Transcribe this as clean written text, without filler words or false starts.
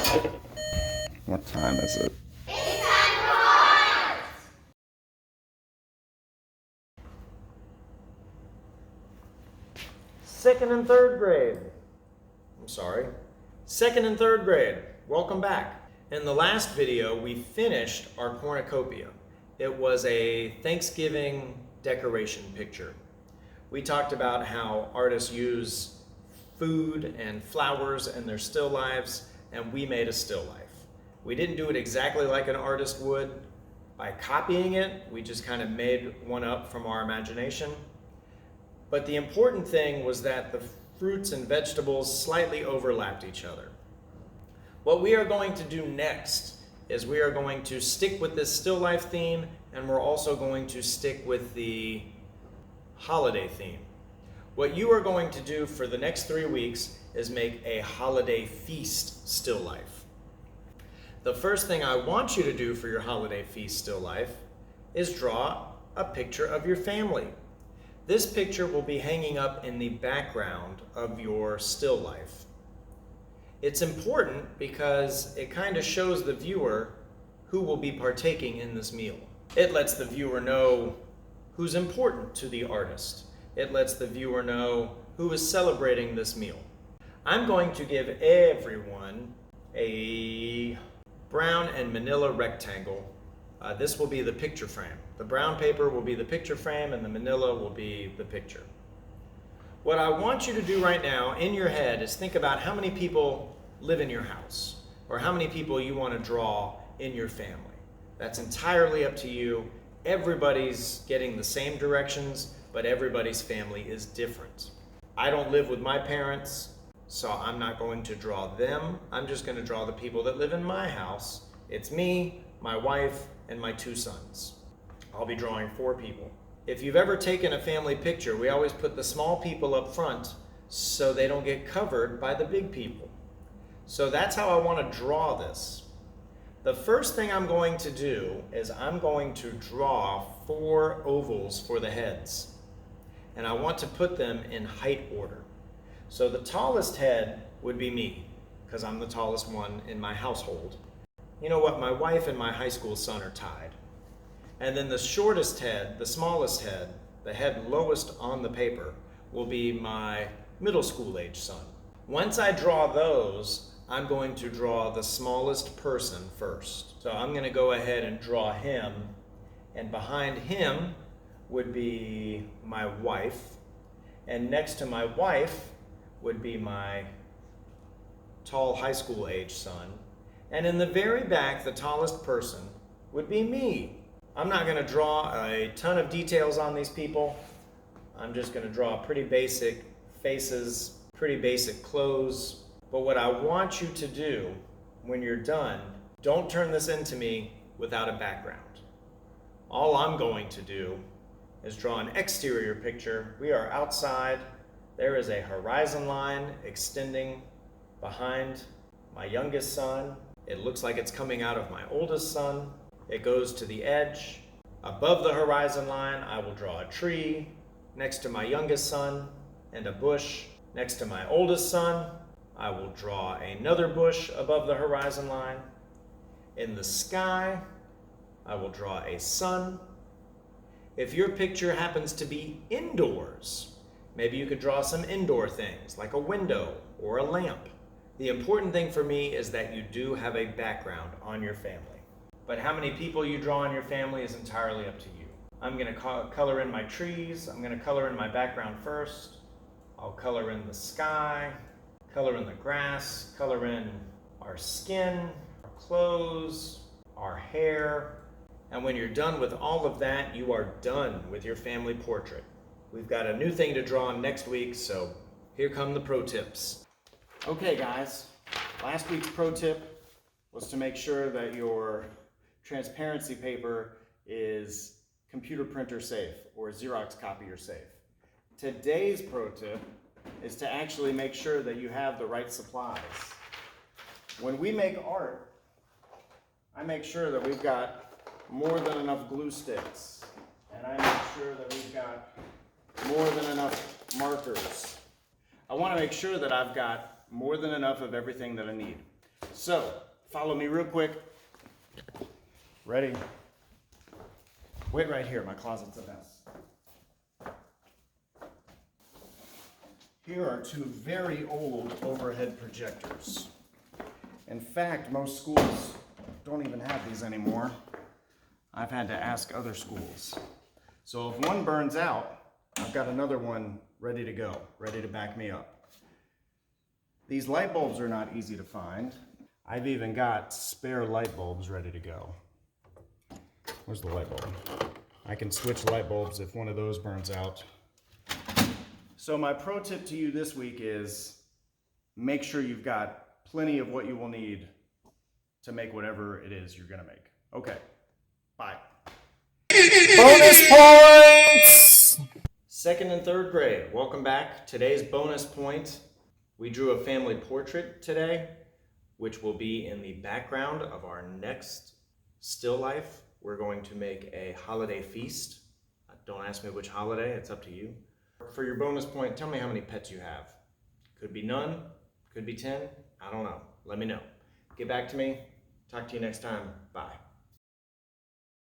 What time is it? It's time for art! Second and third grade. Second and third grade. Welcome back. In the last video, we finished our cornucopia. It was a Thanksgiving decoration picture. We talked about how artists use food and flowers in their still lives, and we made a still life. We didn't do it exactly like an artist would by copying it. We just kind of made one up from our imagination. But the important thing was that the fruits and vegetables slightly overlapped each other. What we are going to do next is we are going to stick with this still life theme, and we're also going to stick with the holiday theme. What you are going to do for the next 3 weeks is make a holiday feast still life. The first thing I want you to do for your holiday feast still life is draw a picture of your family. This picture will be hanging up in the background of your still life. It's important because it kind of shows the viewer who will be partaking in this meal. It lets the viewer know who's important to the artist. It lets the viewer know who is celebrating this meal. I'm going to give everyone a brown and manila rectangle. This will be the picture frame. The brown paper will be the picture frame and the manila will be the picture. What I want you to do right now in your head is think about how many people live in your house or how many people you want to draw in your family. That's entirely up to you. Everybody's getting the same directions, but everybody's family is different. I don't live with my parents, so I'm not going to draw them. I'm just going to draw the people that live in my house. It's me, my wife, and my 2 sons. I'll be drawing 4 people. If you've ever taken a family picture, we always put the small people up front so they don't get covered by the big people. So that's how I want to draw this. The first thing I'm going to do is I'm going to draw 4 ovals for the heads. And I want to put them in height order. So the tallest head would be me, because I'm the tallest one in my household. You know what, my wife and my high school son are tied. And then the shortest head, the smallest head, the head lowest on the paper, will be my middle school age son. Once I draw those, I'm going to draw the smallest person first. So I'm going to go ahead and draw him, and behind him would be my wife, and next to my wife would be my tall high school age son, and in the very back, the tallest person would be me. I'm not going to draw a ton of details on these people. I'm just going to draw pretty basic faces, pretty basic clothes. But what I want you to do when you're done, don't turn this into me without a background. All I'm going to do is draw an exterior picture. We are outside. There is a horizon line extending behind my youngest son. It looks like it's coming out of my oldest son. It goes to the edge. Above the horizon line, I will draw a tree next to my youngest son and a bush. Next to my oldest son, I will draw another bush above the horizon line. In the sky, I will draw a sun. If your picture happens to be indoors, maybe you could draw some indoor things like a window or a lamp. The important thing for me is that you do have a background on your family. But how many people you draw in your family is entirely up to you. I'm going to color in my trees. I'm going to color in my background first. I'll color in the sky, color in the grass, color in our skin, our clothes, our hair. And when you're done with all of that, you are done with your family portrait. We've got a new thing to draw next week, so here come the pro tips. Okay guys, last week's pro tip was to make sure that your transparency paper is computer printer safe or Xerox copier safe. Today's pro tip is to actually make sure that you have the right supplies. When we make art, I make sure that we've got more than enough glue sticks, and I make sure that we've got more than enough markers. I want to make sure that I've got more than enough of everything that I need. So, follow me real quick. Ready? Wait right here, my closet's a mess. Here are two very old overhead projectors. In fact, most schools don't even have these anymore. I've had to ask other schools. So if one burns out, I've got another one ready to go, ready to back me up. These light bulbs are not easy to find. I've even got spare light bulbs ready to go. Where's the light bulb? I can switch light bulbs if one of those burns out. So my pro tip to you this week is make sure you've got plenty of what you will need to make whatever it is you're gonna make. Okay, bye. Bonus points! Second and third grade, welcome back. Today's bonus point, we drew a family portrait today, which will be in the background of our next still life. We're going to make a holiday feast. Don't ask me which holiday, it's up to you. For your bonus point, tell me how many pets you have. Could be none, could be 10, I don't know. Let me know. Get back to me. Talk to you next time. Bye.